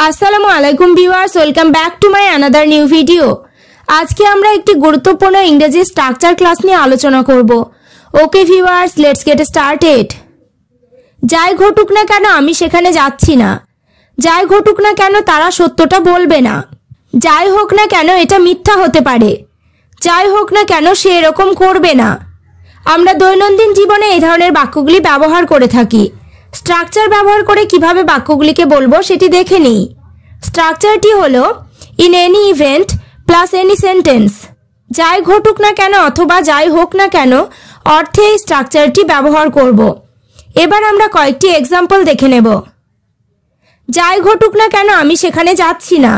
আসসালামু আলাইকুম viewers, welcome back to my another new video. আজকে আমরা একটি গুরুত্বপূর্ণ ইংরেজি স্ট্রাকচার ক্লাস নিয়ে আলোচনা করব। Okay viewers, let's get started. যাই ঘটুক না কেন আমি সেখানে যাচ্ছি না। যাই ঘটুক না কেন তারা সত্যটা বলবে না। যাই হোক না কেন এটা মিথ্যা হতে পারে। যাই হোক না কেন সে এরকম করবে না। আমরা দৈনন্দিন জীবনে এই ধরনের বাক্যগুলি ব্যবহার করে থাকি। স্ট্রাকচার ব্যবহার করে কিভাবে বাক্যগুলিকে বলবো সেটি দেখে নিই। স্ট্রাকচারটি হলো in any event plus any sentence. যাই ঘটুক না কেন অথবা যাই হোক না কেন অর্থে এই স্ট্রাকচারটি ব্যবহার করব। এবার আমরা কয়েকটি এক্সাম্পল দেখে নেব। যাই ঘটুক না কেন আমি সেখানে যাচ্ছি না।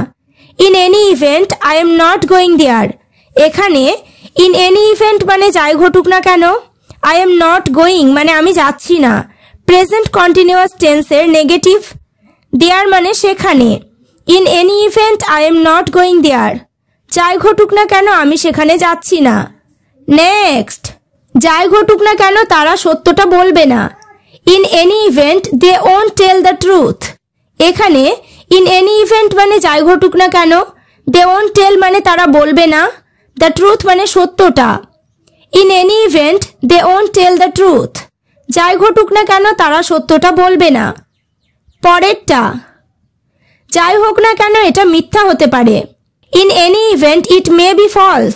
In any event I am not going there. এখানে ইন এনি ইভেন্ট মানে যাই ঘটুক না কেন, আই এম নট গোয়িং মানে আমি যাচ্ছি না। প্রেজেন্ট কন্টিনিউয়াস টেন্সের নেগেটিভ, দেয়ার মানে সেখানে। In any event I am not going there. যাই ঘটুক না কেন আমি সেখানে যাচ্ছি না। নেক্সট, যাই ঘটুক না কেন তারা সত্যটা বলবে না। In any event they won't tell the truth. এখানে ইন এনি ইভেন্ট মানে যাই ঘটুক না কেন, দে ওন্ট টেল মানে তারা বলবে না, দ্য ট্রুথ মানে সত্যটা। In any event they won't tell the truth. যাই ঘটুক না কেন তারা সত্যটা বলবে না। পরেরটা, যাই হোক না কেন এটা মিথ্যা হতে পারে। In any event it may be false.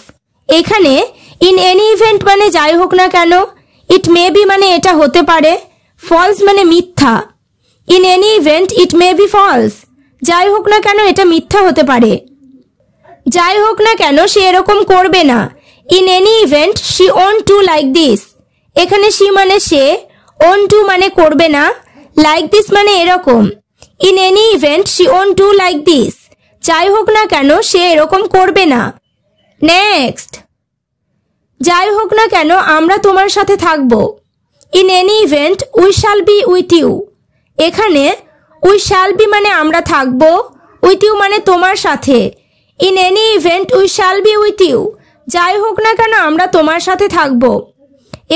এখানে ইন এনি ইভেন্ট মানে যাই হোক না কেন, ইট মে বি মানে এটা হতে পারে, ফলস মানে মিথ্যা। In any event it may be false. যাই হোক না কেন এটা মিথ্যা হতে পারে। যাই হোক না কেন সে এরকম করবে না। In any event she won't to like this. এখানে শি মানে সে, ওন টু মানে করবে না, লাইক দিস মানে এরকম। In any event she won't to like this. যাই হোক না কেন সে এরকম করবে না। নেক্সট, যাই হোক না কেন আমরা তোমার সাথে থাকব। In any event we shall be with you. এখানে উই শ্যাল বি মানে আমরা থাকব, উইথ ইউ মানে তোমার সাথে। In any event we shall be with you. যাই হোক না কেন আমরা তোমার সাথে থাকব।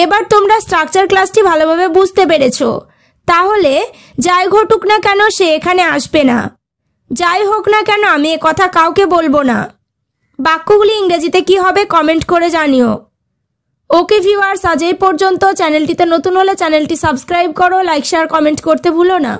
এবার তোমরা স্ট্রাকচার ক্লাসটি ভালোভাবে বুঝতে পেরেছো। তাহলে যাই ঘটুক না কেন সে এখানে আসবে না। যাই হোক না কেন আমি এ কথা কাউকে বলবো না। বাক্যগুলি ইংরেজিতে কি হবে কমেন্ট করে জানিও। ওকে ভিউয়ার্স, আজ এই পর্যন্ত। চ্যানেলটিতে নতুন হলে চ্যানেলটি সাবস্ক্রাইব করো, লাইক শেয়ার কমেন্ট করতে ভুলো না।